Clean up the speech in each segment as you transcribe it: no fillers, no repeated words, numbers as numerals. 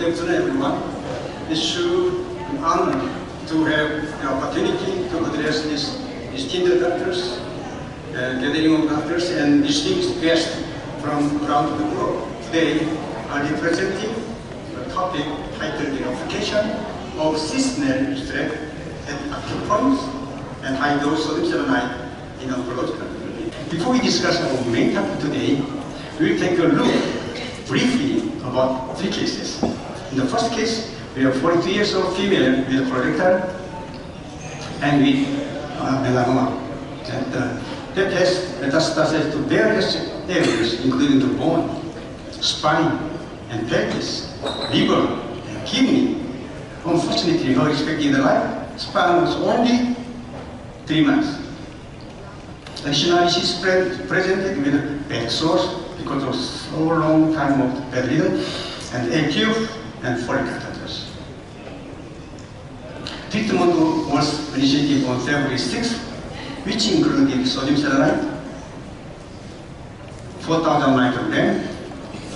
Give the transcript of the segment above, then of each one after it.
Good afternoon, everyone. It's an honor to have the opportunity to address these distinguished doctors, gathering of doctors and distinguished guests from around the world. Today, I'll be presenting a topic titled The Application of Cisplatin extract at acute points and high-dose sodium selenide in oncological. Before we discuss our main topic today, we'll take a look briefly about 3 cases. In the first case, we have 42 years old female with colorectal and with melanoma. And that has metastasis to various areas, including the bone, spine, and pelvis, liver, and kidney. Unfortunately, her expected lifespan was only 3 months. Additionally, she is presented with bed sores because of so long time of bedridden, and acute and folic catheters. Treatment was initiated on February 6th, which included sodium selenide, 4,000 microgram,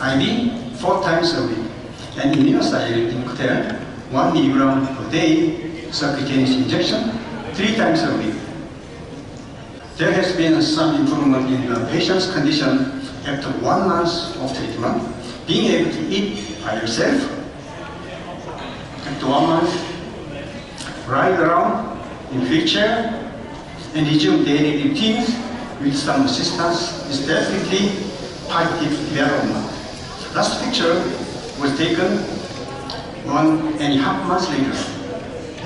IV 4 times a week, and immunocytine cocktail 1 milligram per day, subcutaneous injection 3 times a week. There has been some improvement in the patient's condition after 1 month of treatment, being able to eat by herself after 1 month, ride around in wheelchair, and resume daily routines with some assistance is definitely positive development. Last picture was taken 1.5 months later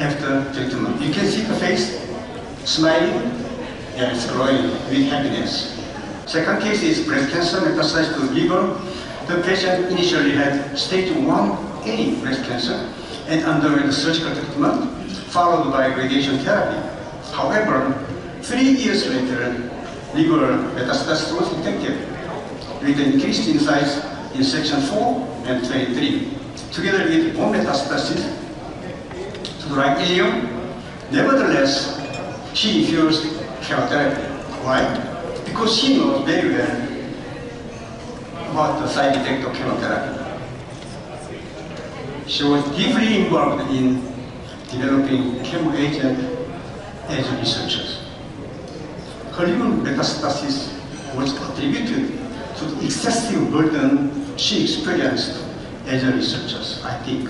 after treatment. You can see the face smiling and it's glowing with happiness. Second case is breast cancer metastasis to liver. The patient initially had stage 1A breast cancer and underwent surgical treatment followed by radiation therapy. However, 3 years later, liver metastasis was detected with increased in size in section 4 and 23, together with bone metastasis to the right ileum. Nevertheless, she refused chemotherapy. Why? Because she knows very well about the side effect of chemotherapy. She was deeply involved in developing chemo agent as a researcher. Her liver metastasis was attributed to the excessive burden she experienced as a researcher, I think.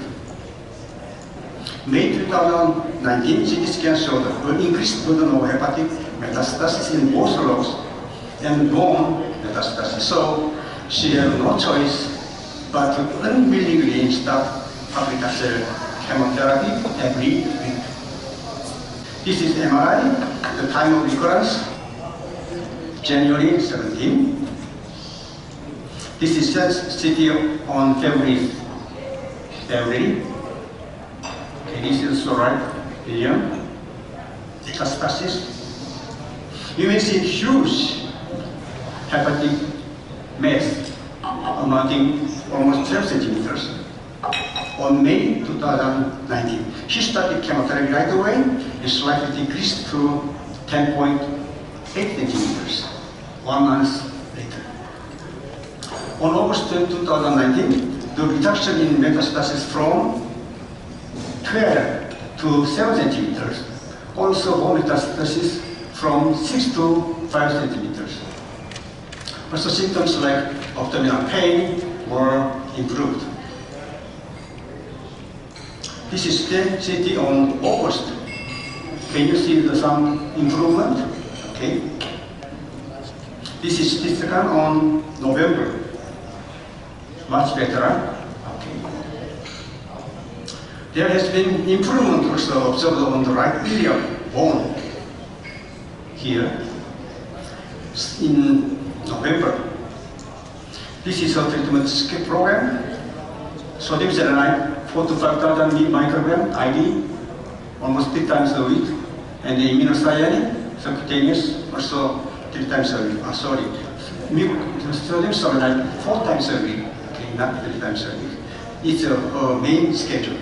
May 2019 CT scan showed an increased burden of hepatic metastasis in both lungs and bone metastasis. So she had no choice but to unwillingly start paclitaxel chemotherapy every week. This is MRI, the time of recurrence, January 17. This is CT on February. Okay, this is the right ileum, metastasis. You may see huge hepatic mass amounting almost 12 centimeters. On May 2019, she started chemotherapy right away. It slightly decreased to 10.8 centimeters 1 month later. On August 2019, the reduction in metastasis from 12 to 7 centimeters, also bone metastasis from 6 to 5 centimeters. Also symptoms like abdominal pain were improved. This is the CT on August. Can you see some improvement? Okay. This is CT scan on November. Much better, huh? Okay. There has been improvement also observed on the right ileum bone here in November. This is a treatment skip program. Sodium selenide 4 to 5,000 microgram IV, almost 3 times a week, and the immunocytine subcutaneous also 3 times a week. Sodium selenide 4 times a week. Okay, not 3 times a week. It's a main schedule.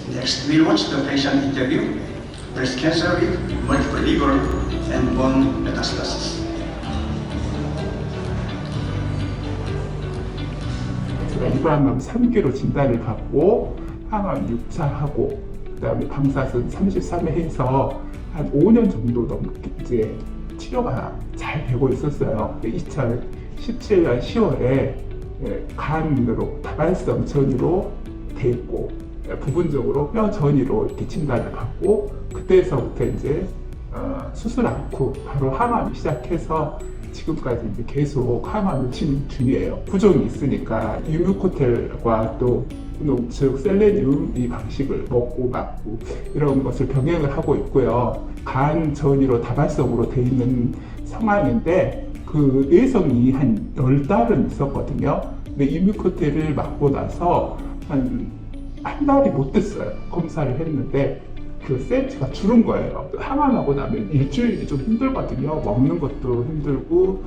Next, we'll watch the patient interview, breast cancer with multiple liver and bone metastasis. Ready? 유방암 3기로 진단을 받고 항암 6차하고 그다음에 방사선 33회 해서 한 5년 정도 넘게 이제 치료가 잘 되고 있었어요. 2017년 10월에 간으로 다발성 전이로 돼 있고 부분적으로 뼈 전이로 이렇게 진단을 받고 그때서부터 이제 수술 않고 바로 항암 시작해서 지금까지 이제 계속 항암을 진행 중이에요. 부종이 있으니까 유뮤코텔과 또 즉 셀레늄 이 방식을 먹고 맞고 이런 것을 병행을 하고 있고요. 간 전이로 다발성으로 돼 있는 상황인데 그 내성이 한 10달은 있었거든요. 근데 이뮤코텔을 맞고 나서 한 달이 못 됐어요. 검사를 했는데 그 세트가 줄은 거예요. 항암하고 나면 일주일이 좀 힘들거든요. 먹는 것도 힘들고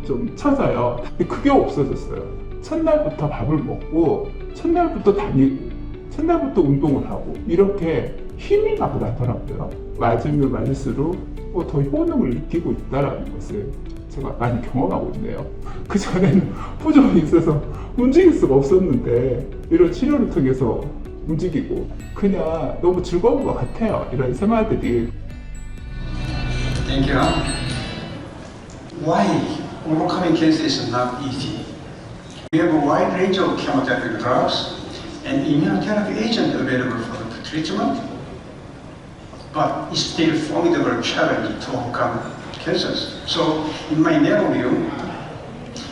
좀 처져요. 근데 그게 없어졌어요. 첫날부터 밥을 먹고 첫날부터 다니고 첫날부터 운동을 하고 이렇게 힘이 나고 나더라고요. 맞으면 맞을수록 더 효능을 느끼고 있다는 것을 제가 많이 경험하고 있네요. 그전에는 부종이 있어서 움직일 수가 없었는데 이런 치료를 통해서 움직이고 그냥 너무 즐거운 것 같아요. 이런 생활들이. Thank you. Why overcoming cancer is not easy? We have a wide range of chemotherapy drugs and immunotherapy agents available for the treatment, but it's still a formidable challenge to overcome cancers. So, in my narrow view,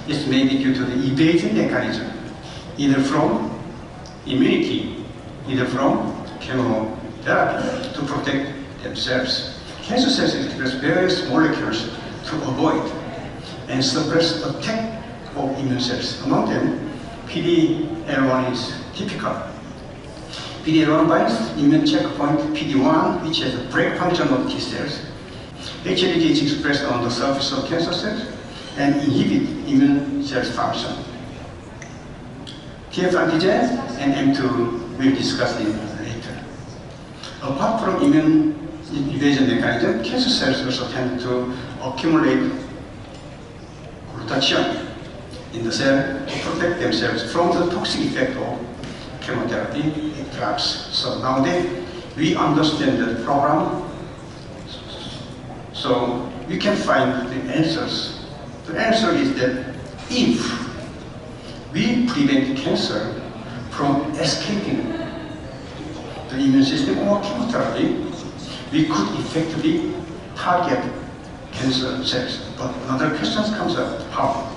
this may be due to the evasion mechanism, either from immunity, either from chemotherapy to protect themselves. Cancer cells express various molecules to avoid and suppress attack of immune cells. Among them, PD-L1 is typical. PD-L1 binds immune checkpoint PD-1, which has a brake function of T cells. HLA is expressed on the surface of cancer cells and inhibit immune cells function. TF antigen and M2 we'll discuss in later. Apart from immune evasion mechanism, cancer cells also tend to accumulate glutathione in the cell to protect themselves from the toxic effect of chemotherapy drugs. So nowadays we understand the program, so we can find the answers. The answer is that if we prevent cancer from escaping the immune system or chemotherapy, we could effectively target cancer cells. But another question comes up: how?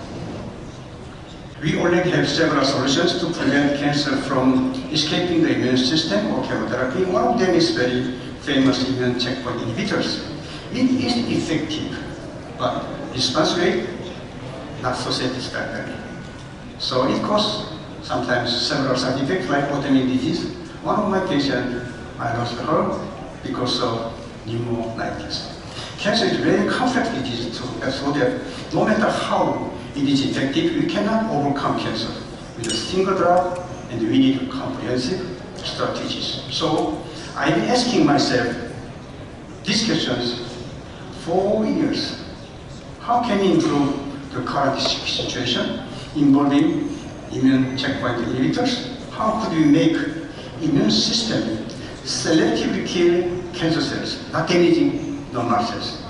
We already have several solutions to prevent cancer from escaping the immune system or chemotherapy. One of them is very famous immune checkpoint inhibitors. It is effective, but response rate not so satisfactory. So it causes sometimes several side effects like autoimmune disease. One of my patients, I lost her because of pneumonitis. Cancer is a very complex disease too, so that no matter how it is effective, we cannot overcome cancer with a single drug, and we need comprehensive strategies. So I've been asking myself these questions for years. How can we improve the current situation involving immune checkpoint inhibitors? How could we make immune system selectively kill cancer cells, not damaging normal cells,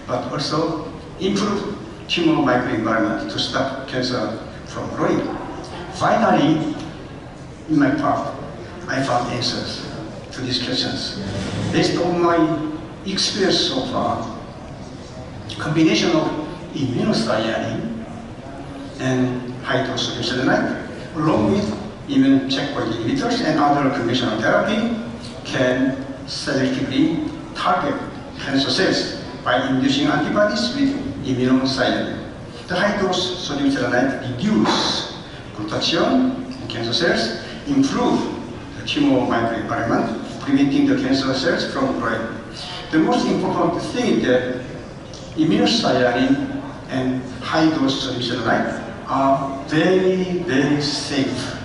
but also improve tumor microenvironment to stop cancer from growing? Finally, in my path, I found answers to these questions. Based on my experience so far, combination of immunocyanin and high-dose solution along with immune checkpoint inhibitors and other conventional therapy can selectively target cancer cells by inducing antibodies with immunocyanin. The high-dose sodium selenite reduce glutathione in cancer cells, improve the tumor microenvironment, preventing the cancer cells from growing. The most important thing is that immunocyanin and high-dose sodium selenite are very, very safe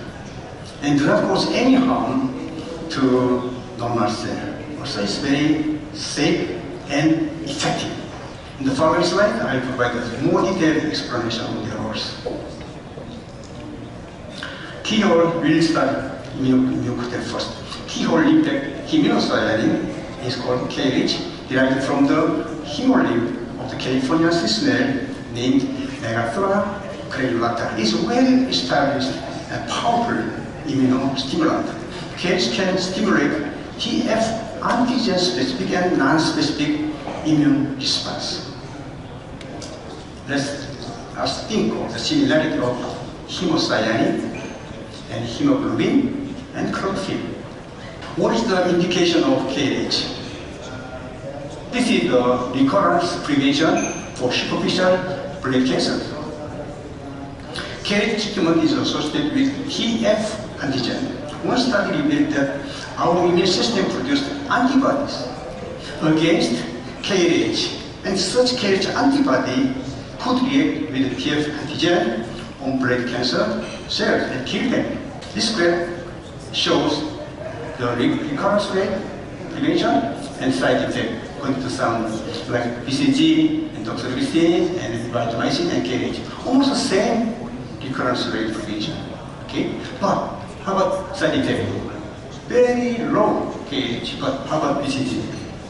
and do not cause any harm to normal cell. Also, it's very safe and effective. In the following slide, I will provide a more detailed explanation of the errors. T-hole will start immunocompetent first. T-hole impact immunocyanin is called KLH, derived from the hemolymph of the California snail named Megathora craneolata. It's a well-established and powerful immunostimulant. KLH can stimulate TF antigen-specific and non-specific immune response. Let's think of the similarity of hemocyanin and hemoglobin and chlorophyll. What is the indication of KLH? This is the recurrence prevention for superficial blood cancer. KLH treatment is associated with TF antigen. One study revealed that our immune system produced antibodies against KLH, and such KLH antibody could react with TF antigen on blood cancer cells and kill them. This graph shows the recurrence rate, prevention, and side effect, going to sound like BCG, and doxorubicin, and vancomycin, and KLH. Almost the same recurrence rate prevention. Okay? But how about side effect? Very low KLH, but how about BCG?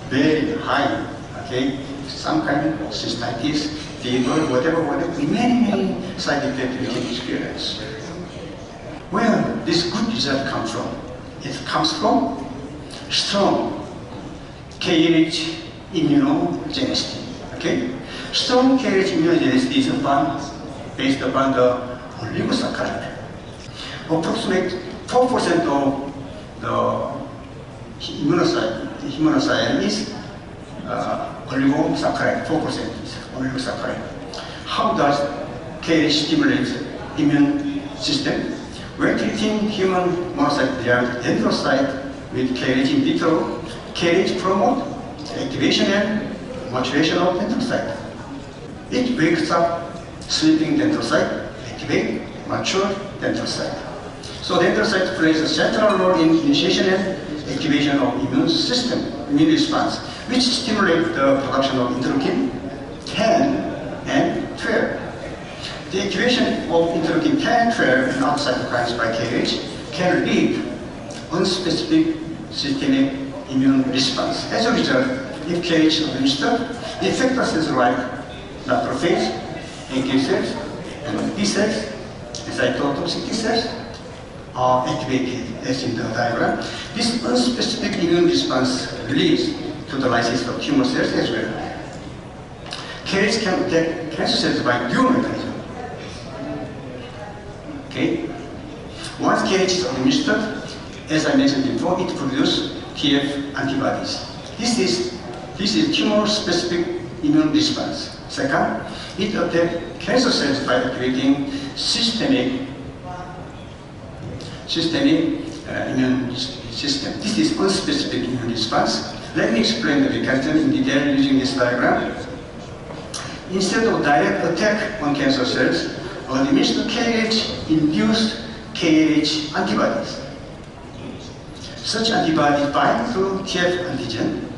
Very high. Okay? Some kind of cystitis, fever, whatever, many side effects we can experience. Where this good result comes from? It comes from strong KLH immunogenicity. Okay? Strong KLH immunogenicity is based upon the oligosaccharide. Approximately 4% of the immunocyte is oligosaccharide. 4% is oligosaccharide. How does KLH stimulate immune system? When treating human monocyte-derived dendrocyte with KLH in vitro, KLH promotes activation and maturation of dendrocyte. It wakes up sleeping dendrocyte, activate mature dendrocyte. So dendrocyte plays a central role in initiation and activation of immune system, immune response, which stimulate the production of interleukin 10 and 12. The activation of interleukin 10 and 12 in outside cytokines by KLH can lead unspecific systemic immune response. As a result, if KLH is administered, the effector cells like macrophage, NK cells, and B cells, the cytotoxic T cells, are activated as in the diagram. This unspecific immune response leads to the lysis of tumor cells as well. KLH can attack cancer cells by dual mechanism. Okay? Once KLH is administered, as I mentioned before, it produces TF antibodies. This is tumor-specific immune response. Second, it attacks cancer cells by activating systemic immune system. This is unspecific immune response. Let me explain the mechanism in detail using this diagram. Instead of direct attack on cancer cells, administered KLH induced KLH antibodies. Such antibodies bind to TF antigen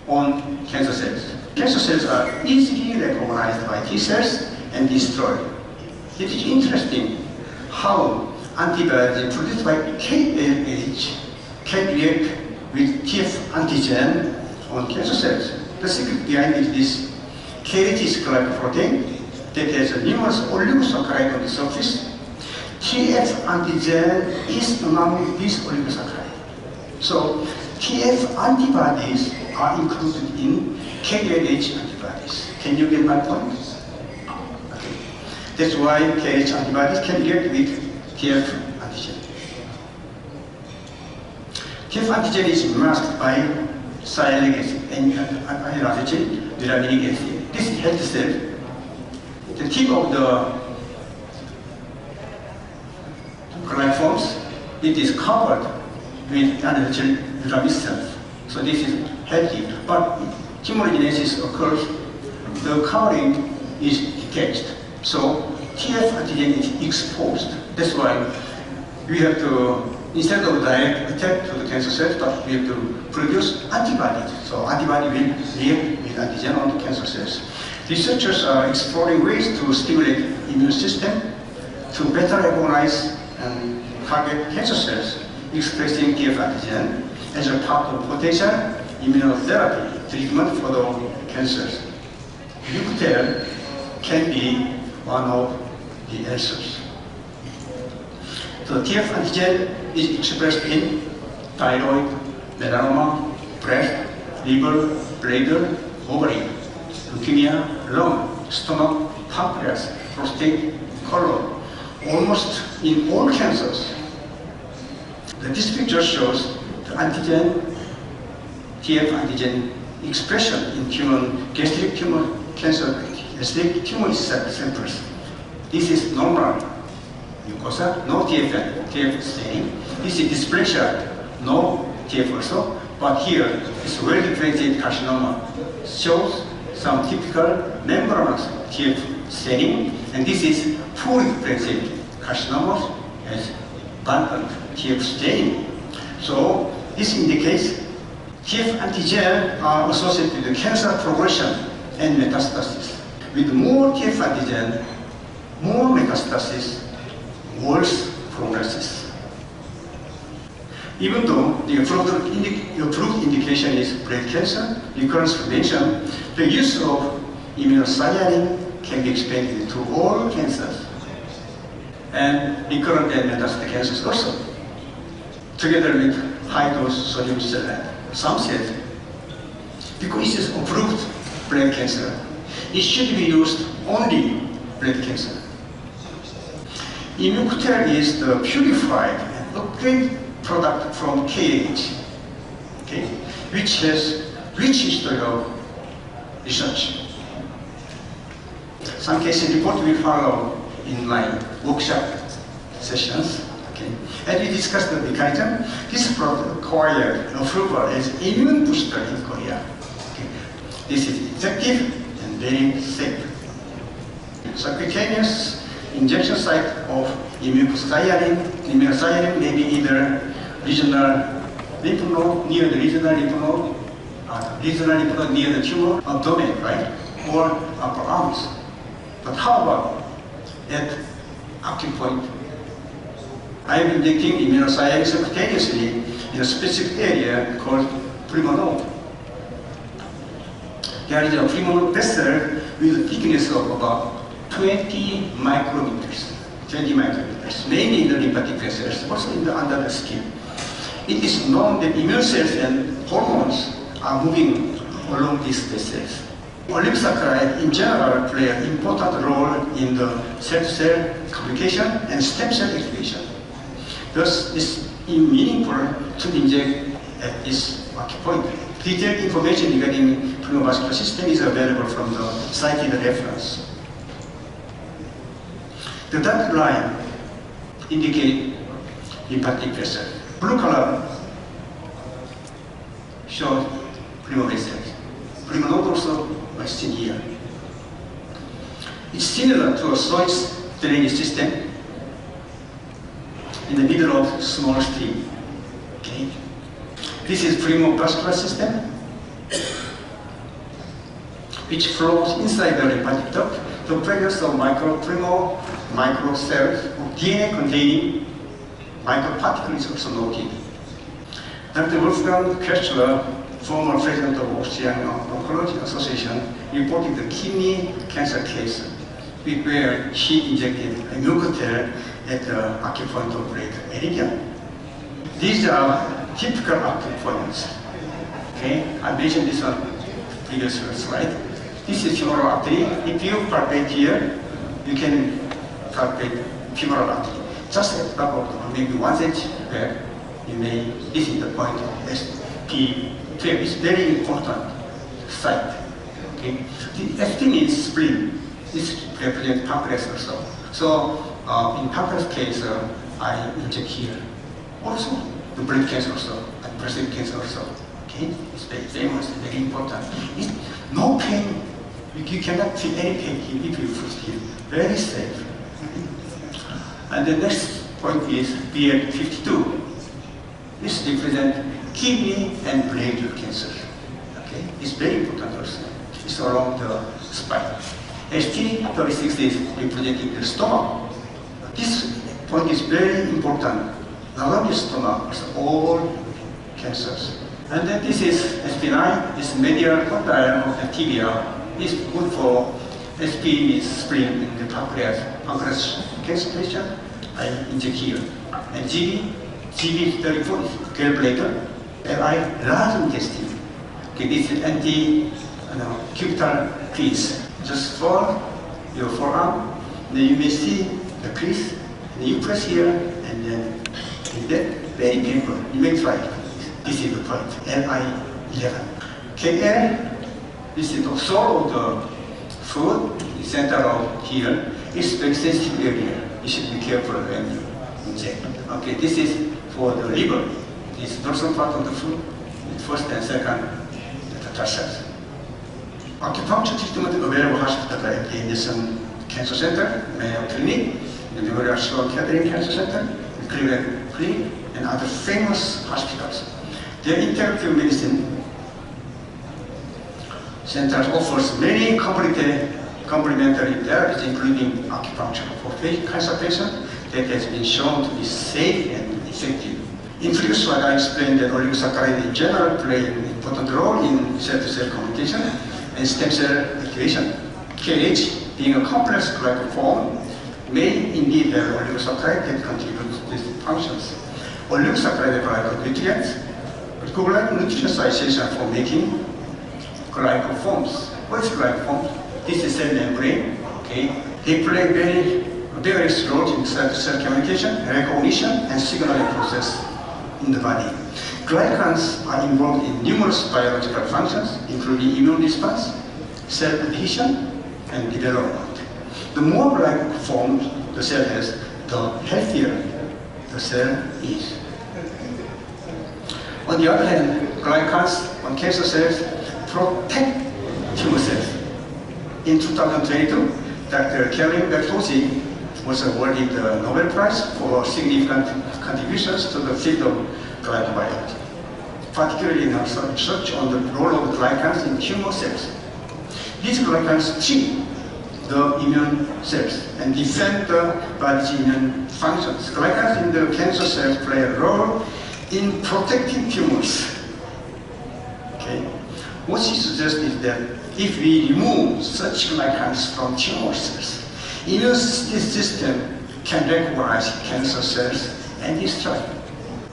on cancer cells. Cancer cells are easily recognized by T cells and destroyed. It is interesting how antibodies produced by KLH can react with TF antigen on cancer cells. The secret behind it is KLH is glycoprotein that has numerous oligosaccharides on the surface. TF antigen is among these oligosaccharides. So TF antibodies are included in KLH antibodies. Can you get my point? Okay. That's why KLH antibodies can react with TF antigen. TF antigen is masked by sialic acid and aminoacid, uraminic acid. This is healthy cell. The tip of the glycoforms, it is covered with unhealthy uramine cells. So this is healthy. But tumorigenesis occurs, the covering is detached. So TF antigen is exposed. That's why we have to, instead of direct attack to the cancer cells, but we have to produce antibodies. So antibody will react with antigen on the cancer cells. Researchers are exploring ways to stimulate immune system to better recognize and target cancer cells expressing TF antigen as a part of potential immunotherapy treatment for the cancers. Ubiquitin can be one of the answers. The TF antigen is expressed in thyroid, melanoma, breast, liver, bladder, ovary, leukemia, lung, stomach, pancreas, prostate, colon, almost in all cancers. This picture shows the antigen, TF antigen expression in human gastric tumor cancer, gastric tumor samples. This is normal mucosa, no TF staining. This is dysplasia, no TF also, but here this well-differentiated carcinoma shows some typical membranous TF staining, and this is poorly differentiated carcinomas as abundant TF staining. So this indicates TF antigen are associated with cancer progression and metastasis. With more TF antigen, more metastasis, worse prognosis. Even though the approved indication is breast cancer, recurrence prevention, the use of immunocyanin can be expanded to all cancers and recurrent and metastatic cancers also, together with high-dose sodium saline. Some said, because it is approved breast cancer, it should be used only breast cancer. Immune is the purified and upgraded product from KH, okay, which has rich history of research. Some cases report will follow in my workshop sessions. Okay. As we discussed the mechanism, this product acquired approval as immune booster in Korea. Okay. This is effective and very safe. Subcutaneous injection site of immunocyanin may be either regional lymph node near the regional lymph node near the tumor abdomen, right, or upper arms. But how about at active point? I am injecting immunocyanin subcutaneously in a specific area called primo node. There is a primo node vessel with a thickness of about 20 micrometers, mainly in the lymphatic vessels, also under the skin. It is known that immune cells and hormones are moving along these vessels. Oligosaccharide in general play an important role in the cell-to-cell communication and stem cell activation. Thus, it's meaningful to inject at this marking point. Detailed information regarding pulmonovascular system is available from the cited reference. The dotted line indicate lymphatic vessel. Blue color shows primo vessels. Primo node also is seen here. It's similar to a sewage drainage system in the middle of small stream. Okay. This is primo vascular system, which flows inside the lymphatic duct. The presence of primo microcells of DNA containing microparticles is also noted. Dr. Wolfgang Köchler, former president of Austrian Oncology Association, reported the kidney cancer case where she injected Immune at the active point of break meridian. These are typical active points. Okay, I mentioned this on previous slide. This is femoral artery. If you palpate here, you can palpate femoral artery. Just at the back of maybe 1 cm back, you may, this is the point of SP12. It's very important site. Okay? The FT means spleen. This represents pancreas also. So in pancreas case, I inject here. Also, the blood cancer also, and prostate cancer also. Okay? It's very famous, very important. It's no pain. You cannot feel any pain if you put here. Very safe. And the next point is BL52. This represents kidney and bladder cancer. Okay? It's very important also. It's along the spine. ST36 is representing the stomach. This point is very important. Not only stomach, but all cancers. And then this is SP9, this medial condyle of the tibia is good for SP is spring in the pancreas cancer patient. I inject here. And GB34 is gallbladder, LI large intestine. Okay, this is anti-cubital crease. Just for your forearm, then you may see the crease, and you press here, and then that very painful. You may try it. This is the point, LI11. KL, this is the soul of the food, the center of here. It's very sensitive area. You should be careful when you inject. Okay, this is for the liver. This dorsal part of the foot, first and second metatarsals. Acupuncture treatment available hospital like the Anderson Cancer Center, Mayo Clinic, the Memorial Sloan Kettering Cancer Center, the Cleveland Clinic, and other famous hospitals. Their integrative medicine centers offers many complementary therapies, including acupuncture for cancer patients that has been shown to be safe and effective. In previous slide, I explained that oligosaccharides in general play an important role in cell-to-cell communication and stem cell activation. KH, being a complex glycoform, may indeed have oligosaccharides that contribute to these functions. Oligosaccharides provide nutrients, particularly nucleosization for making glycoforms. What is glycoforms? This is cell membrane. Okay, they play various roles in cell-to-cell communication, recognition, and signaling process in the body. Glycans are involved in numerous biological functions, including immune response, cell adhesion, and development. The more glycoforms the cell has, the healthier the cell is. On the other hand, glycans on cancer cells protect tumor cells. In 2022, Dr. Karen Bertozzi was awarded the Nobel Prize for significant contributions to the field of glycobiology, particularly in her research on the role of glycans in tumor cells. These glycans treat the immune cells and defend the body's immune functions. Glycans in the cancer cells play a role in protecting tumors. Okay. What she suggests is that if we remove such glycans from tumor cells, immune system can recognize cancer cells and destroy them.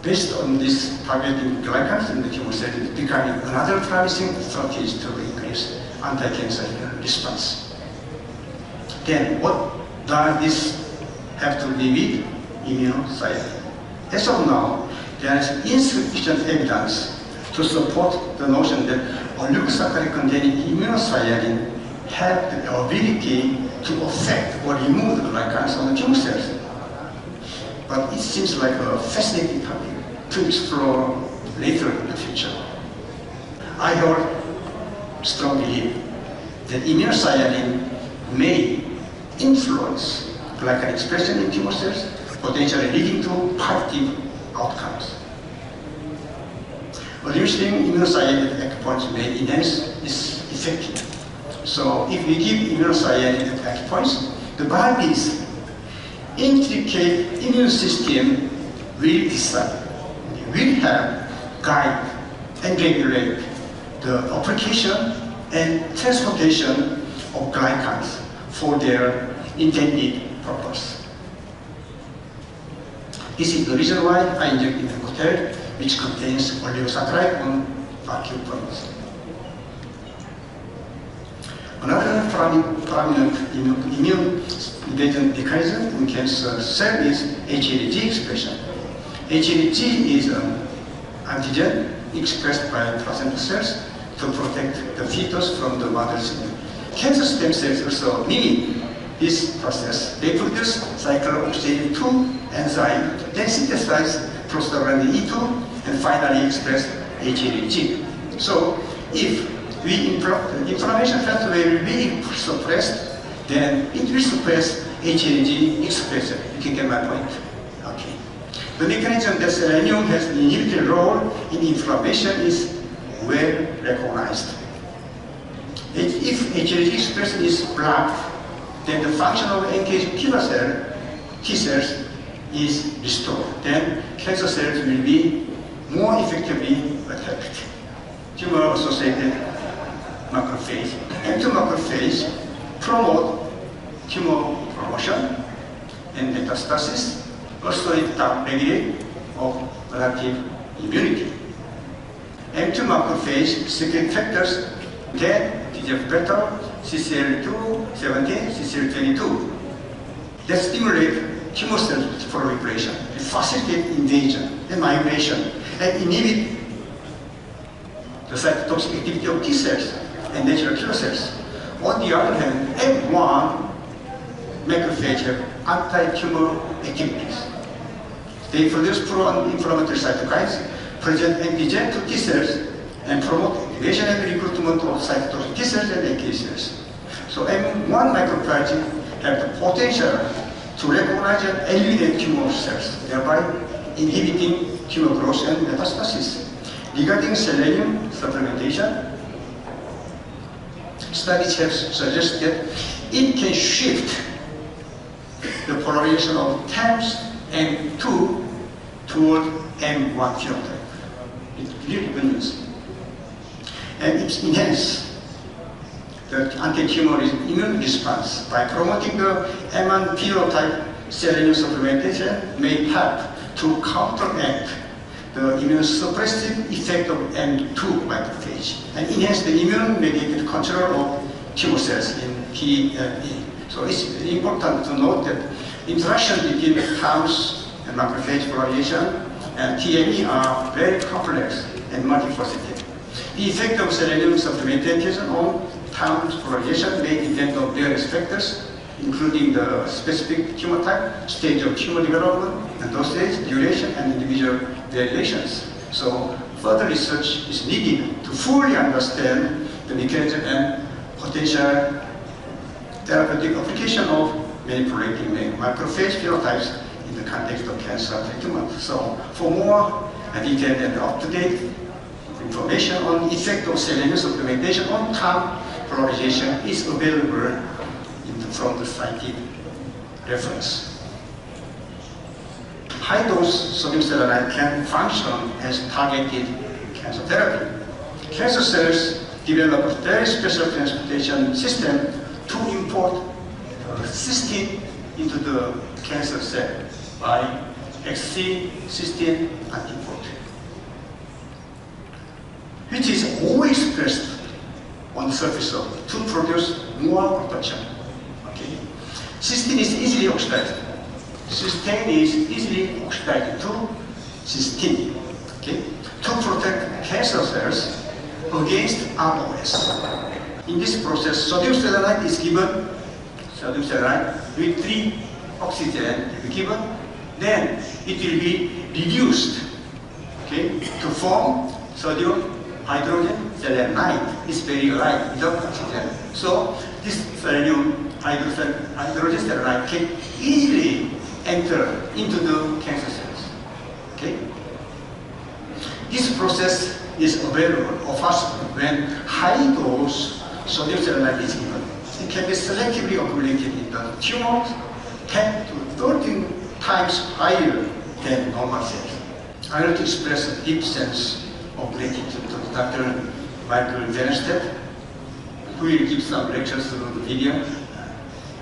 Based on this targeting glycans in the tumor cells, is becoming another promising strategy to increase anti-cancer response. Then, what does this have to do with immunoscience? As of now, there is insufficient evidence to support the notion that oligosaccharide containing immunocyanin have the ability to affect or remove the glycans on the tumor cells. But it seems like a fascinating topic to explore later in the future. I have a strong belief that immunocyanin may influence glycan expression in tumor cells, potentially leading to positive outcomes. Reducing immunocyanin at acupoints may enhance this effect. So if we give immunocyanin at acupoints, the body's intricate immune system will decide, will have, guide, and regulate the application and transportation of glycans for their intended purpose. This is the reason why I inject Immunocotel, which contains oligosaccharide on acupoints. Another prominent immune evasion mechanism in cancer cell is HLA-G expression. HLA-G is an antigen expressed by placental cells to protect the fetus from the mother's immune. Cancer stem cells also mimic this process. They produce cyclooxygenase 2 enzyme, then synthesize prostaglandin E2, and finally express HLA-G. So if the inflammation pathway will be suppressed, then it will suppress HLA-G expression. You can get my point? Okay. The mechanism that selenium has an inhibiting role in inflammation is well recognized. If HLA-G expression is blocked, then the function of NK killer cell, T cells, is restored, then cancer cells will be more effectively attacked. Tumor-associated macrophage. M2 macrophage promote tumor promotion and metastasis, also it down-regulate of adaptive immunity. M2 macrophage secrete factors that TGF-beta, CCL2, 17, CCL22 that stimulate tumor cell proliferation, facilitate invasion and migration, and inhibit the cytotoxic activity of T cells and natural killer cells. On the other hand, M1 macrophage have anti-tumor activities. They produce pro-inflammatory cytokines, present antigen to T cells, and promote activation and recruitment of cytotoxic T cells and NK cells. So M1 macrophage have the potential to recognize and eliminate tumor cells, thereby inhibiting tumor growth and metastasis. Regarding selenium supplementation, studies have suggested that it can shift the polarization of TAMS M2 toward M1 phenotype. It's really good news. And it enhances the anti-tumor immune response by promoting the M1 phenotype. Selenium supplementation may help to counteract the immunosuppressive effect of M2 macrophage and enhance the immune-mediated control of tumor cells in TME. So it's important to note that interaction between TAMS and macrophage polarization and TME are very complex and multifaceted. The effect of selenium supplementation on TAMS polarization may depend on various factors, including the specific tumor type, stage of tumor development, and dosage, duration, and individual variations. So further research is needed to fully understand the mechanism and potential therapeutic application of manipulating macrophage phenotypes in the context of cancer treatment. So for more detailed and up-to-date information on the effect of selenium supplementation on TAM polarization is available from the cited reference. High-dose sodium selenide can function as targeted cancer therapy. Cancer cells develop a very special transportation system to import cysteine into the cancer cell by Fc cysteine antiport, which is always pressed on the surface of to produce more protection. Okay. Cysteine is easily oxidized. Cysteine is easily oxidized to cysteine, okay, to protect cancer cells against ROS. In this process, sodium selenide is given, sodium selenide with 3 oxygen given, then it will be reduced, okay, to form sodium hydrogen selenide. It's very light without oxygen. So this selenium hydrogen selenide can easily enter into the cancer cells. Okay? This process is available or possible when high dose sodium selenide is given. It can be selectively accumulated in the tumor 10 to 13 times higher than normal cells. I want to express a deep sense of gratitude to Dr. Michael Venestedt, who will give some lectures through the video.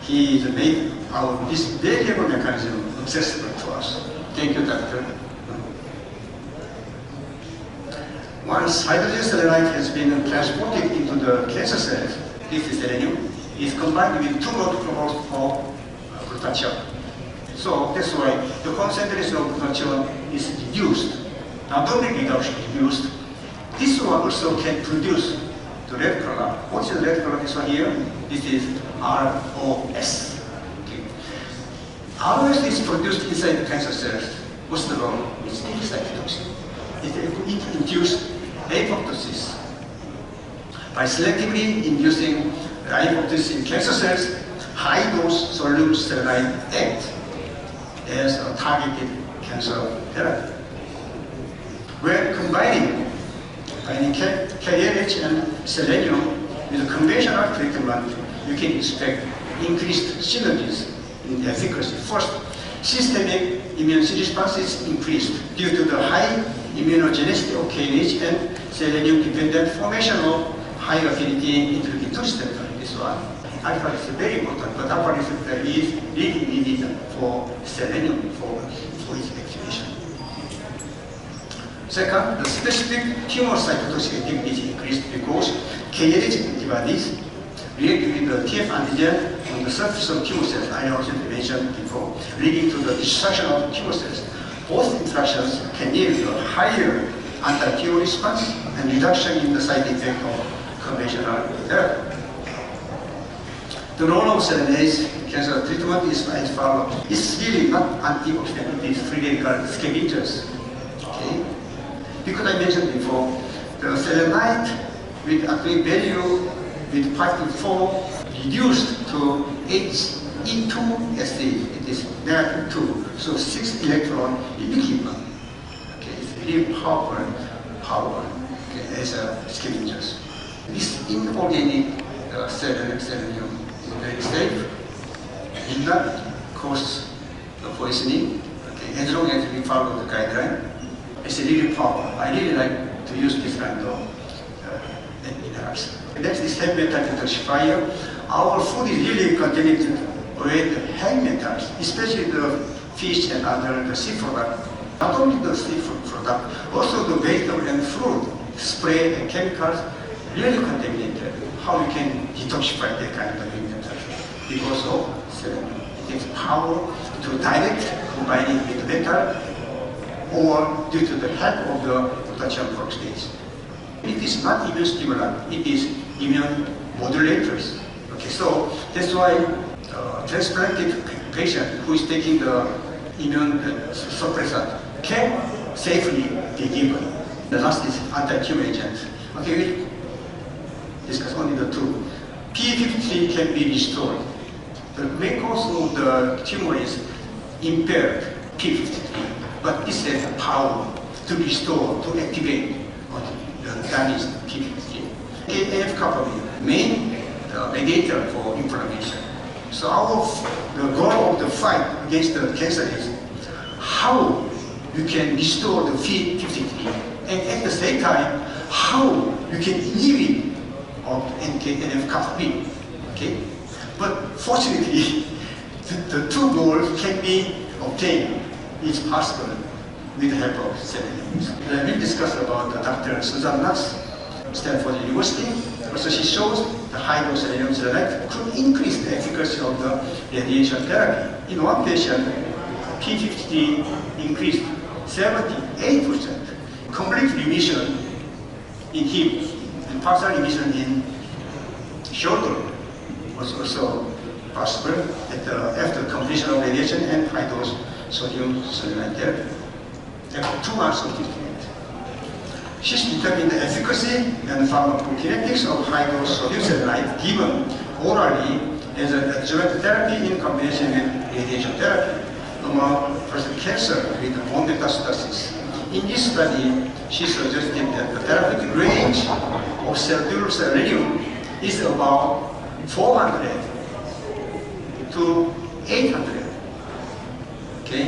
He has made this variable mechanism accessible to us. Thank you, Doctor. Once hydrogen selenide has been transported into the cancer cells, this selenium is combined with 2 molecules of glutathione. So that's why the concentration of glutathione is reduced. Not only reduction reduced, this one also can produce the red color. What's the red color? This one here. This is ROS. Okay. ROS is produced inside the cancer cells. What's the role? It's cytotoxic. It induces apoptosis. By selectively inducing apoptosis in cancer cells, high-dose sodium selenide acts as a targeted cancer therapy. When combining KLH and selenium with a conventional treatment, you can expect increased synergies in efficacy. First, systemic immune response is increased due to the high immunogenicity of KNH and selenium-dependent formation of high affinity interleukin-2 receptor. This one. Alpha is very important, but alpha receptor is really needed for selenium for its activation. Second, the specific tumor cytotoxic activity is increased because KLH antibodies react with the TF antigen on the surface of tumor cells, I also mentioned before, leading to the destruction of tumor cells. Both interactions can yield a higher anti-tumor response and reduction in the side effect of conventional therapy. The role of selenase cancer treatment is as follows. It's really not antioxidant, it is free radical scavengers. Okay? Because I mentioned before, the selenite with atomic value with particle 4 reduced to He2SE, it is negative 2, so 6 electron in the keeper. Okay, it's really powerful okay, as a scavengers. This inorganic selenium is very safe, it will not cause poisoning, okay, as long as we follow the guideline. It's really powerful. I really like to use this kind of minerals. Next is heavy metal detoxifier. Our food is really contaminated with heavy metals, especially the fish and other the seafood product. Not only the seafood product, also the vegetable and fruit, spray and chemicals, really contaminated. How we can detoxify that kind of heavy metals? Because of selenium. It has power to direct combining with metal or due to the help of the potassium peroxidase. It is not immune stimulant, it is immune modulators. Okay, so that's why transplanted patient who is taking the immune suppressant can safely be given. The last is anti-tumor agents. Okay, we discuss only the two. P53 can be restored. The main cause of the tumor is impaired P53, but this has the power to restore, to activate the damaged P53. NF-kappa, main mediator for inflammation. So the goal of the fight against the cancer is how you can restore the P53, and at the same time, how you can inhibit of NF-kappa. Okay? But fortunately, the two goals can be obtained. It's possible with the help of selenium. We discussed about Dr. Susan Knox, Stanford University. Also, she shows the high dose selenium selenite could increase the efficacy of the radiation therapy. In one patient, P53 increased 78%. Complete remission in hip and partial remission in shoulder was also possible after completion of radiation and high dose sodium selenite therapy after 2 months of treatment. She's determined the efficacy and pharmacokinetics of high-dose sodium selenite given orally as an adjuvant therapy in combination with radiation therapy among prostate cancer with bone metastasis. In this study, she suggested that the therapeutic range of cellular selenium is about 400 to 800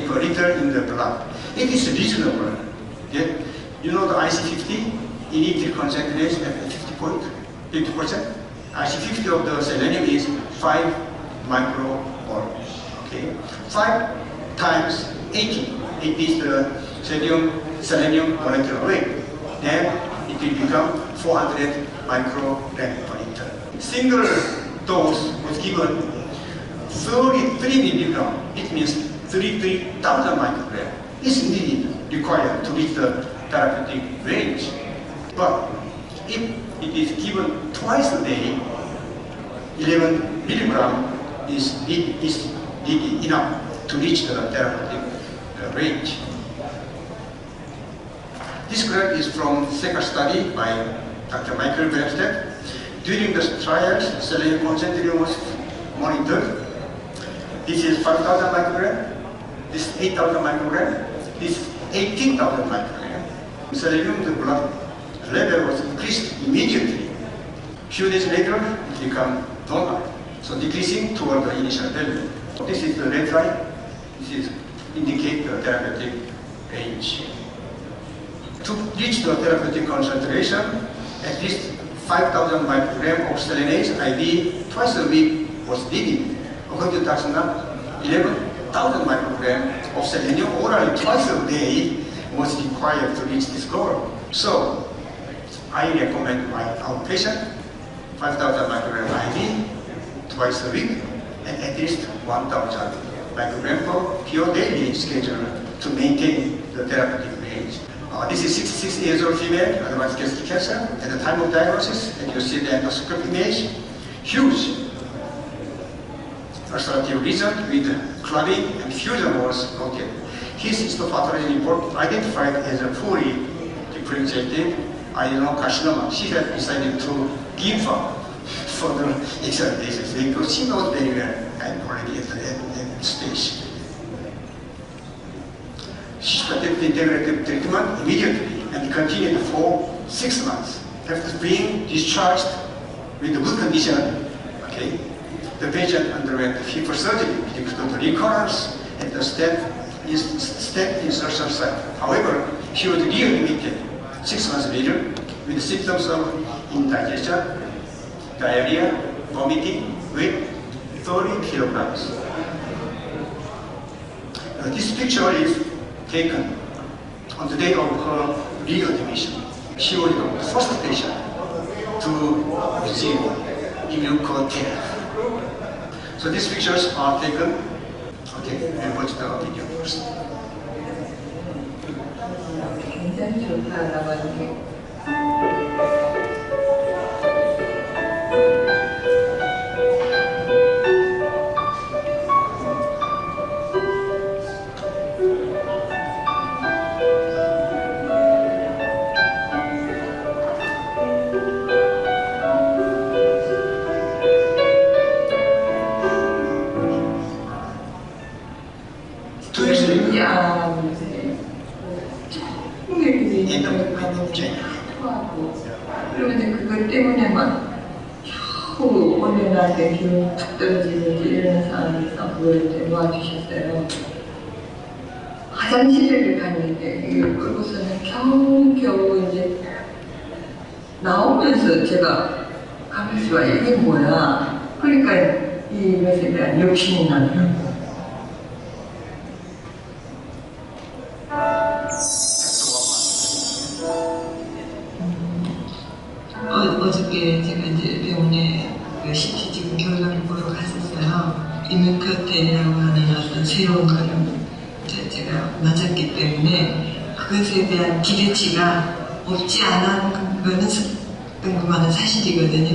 per liter in the blood. It is reasonable. Yeah? You know the IC50, inhibitor concentration at 50%. IC50 of the selenium is 5 micromole. Okay, 5 times 80. It is the selenium molecular weight. Then it will become 400 microgram per liter. Single dose was given 33 milligram. It means 33,000 microgram is needed, required to reach the therapeutic range. But if it is given twice a day, 11 milligram is needed enough to reach the therapeutic range. This graph is from second study by Dr. Michael Bramstedt. During the trials, selenium concentration was monitored. This is 5,000 microgram, this is 8,000 microgram, this is 18,000 microgram. Selenium in the blood level was increased immediately. Few days later, it became normal, so decreasing toward the initial value. This is the red line. This is indicate the therapeutic range. To reach the therapeutic concentration, at least 5,000 microgram of selenase IV twice a week was needed. According to Taxana, 11,000 microgram of selenium orally twice a day was required to reach this goal. So, I recommend our patient 5,000 microgram IV twice a week and at least 1,000 microgram per pure daily schedule to maintain the therapeutic range. This is 66 years old female, advanced gastric cancer. At the time of diagnosis, and you see the endoscopic image, huge ulcerative lesion with clubbing and fusion was noted. His histopathology report identified as a poorly differentiated adenocarcinoma. She had decided to give her further examinations because she knows very well and already at the stage. She started the integrative treatment immediately and continued for 6 months. After being discharged with good condition, okay, the patient underwent hip surgery due to the recurrence at the stent insertion site. However, she was readmitted 6 months later with symptoms of indigestion, diarrhea, vomiting, weight 30 kilograms. This picture is taken on the day of her readmission. She was the first patient to receive immunotherapy. So these pictures are taken. Okay, and watch the video first. 굉장히 좋다라고 하는 그러면 그것 때문에 막 겨우 어느 날에 기운이 툭 떨어지는지 이런 상황에서 그걸 놓아주셨어요. 화장실을 갔는데 이걸 끌고서는 겨우 이제 나오면서 제가 가면서 이게 뭐야. 그러니까 이것에 대한 욕심이 나더라고요. 어저께 제가 이제 병원에 그 CT 지금 결과를 보러 갔었어요. 임muncoate이라고 하는 어떤 새로운 거를 제가 맞았기 때문에 그것에 대한 기대치가 없지 않은 거는 궁금한 사실이거든요.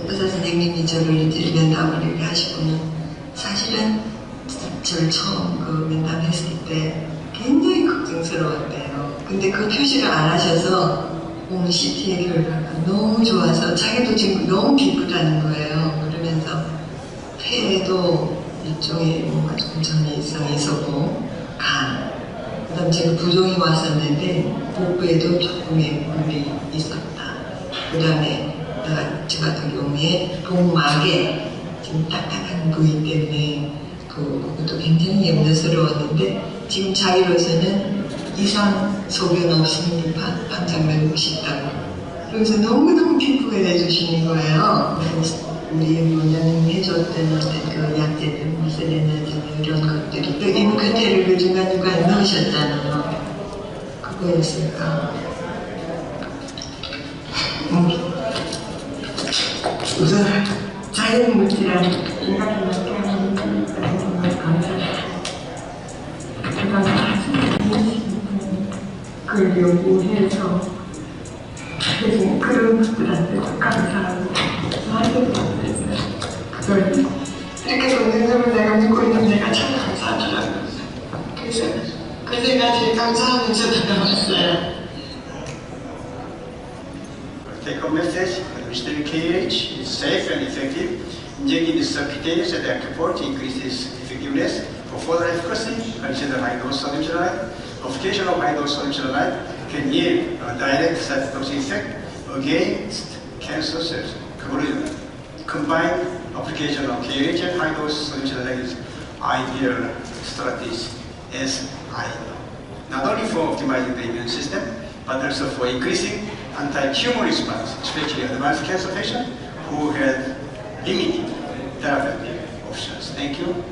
의사 선생님이 저를 이제 면담을 이렇게 하시고는 사실은 저를 처음 그 면담했을 때 굉장히 걱정스러웠대요. 근데 그 표시를 안 하셔서 오늘 CT의 결과가 너무 좋아서 자기도 지금 너무 기쁘다는 거예요. 그러면서 폐에도 일종의 뭔가 좀 전이성이 있었고 간, 그 다음 제가 부종이 왔었는데 복부에도 조금의 물이 있었다. 그 다음에 저 같은 경우에 복막에 지금 딱딱한 부위 때문에 그것도 굉장히 염려스러웠는데 지금 자기로서는 이상 소변 없이 판정되고 싶다고. 그래서 너무너무 기쁘게 해주시는 거예요. 우리 원장님이 해줬던 그 약재들, 세레나즘 이런 것들이 또 임muncoate를 그 중간중간 넣으셨잖아요. 그거였을까. 우선 자연물질한 인간이 맞게 하는 정말 감사합니다. 그걸 연구해서 해준 그런 분들한테도 감사하고 하는 것들을 그걸 이렇게 동영상을 내가 듣고 있는 내가 참 감사하더라고요. 그래서 그때가 제일 감사하면서 다가왔어요. Take home message, administering KH is safe and effective. Injecting the subcutaneous at active port increases effectiveness. For further efficacy, consider high-dose solution light. Application of high-dose solution light can yield a direct cytotoxic effect against cancer cells. Combined application of KH and high-dose solution light is ideal strategies as I know. Not only for optimizing the immune system, but also for increasing anti-tumor response, especially advanced cancer patients who had limited therapeutic options. Thank you.